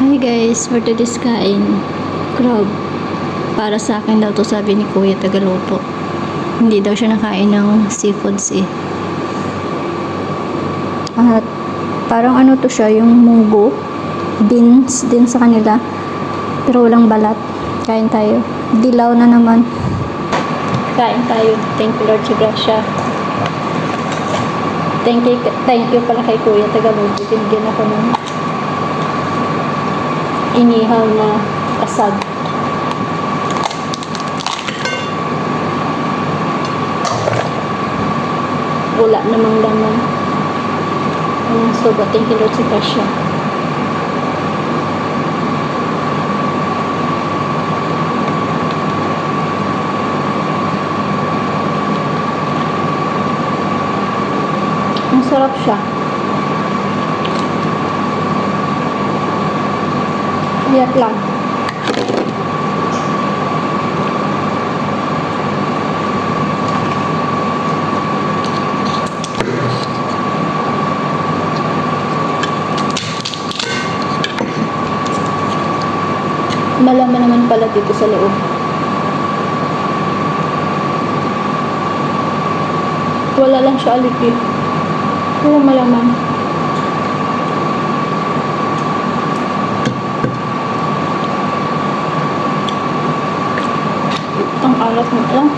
Hi guys, for today's kain, crab. Para sa akin daw to, sabi ni Kuya Tagaluto. Hindi daw siya nakain ng seafoods eh. At parang ano to siya, yung munggo, beans din sa kanila. Pero walang balat. Kain tayo. Dilaw na naman. Kain tayo. Thank you Lord sa grasya. Thank you pala kay Kuya Tagaluto. Binigyan ako ng inihaw na kasag. Wala namang laman. So, thank you Lord sa grasya. Ang sarap siya. Iyak lang. Malaman naman pala dito sa loob. Wala lang siya alikid. Pero malaman. Ang alat mo lang.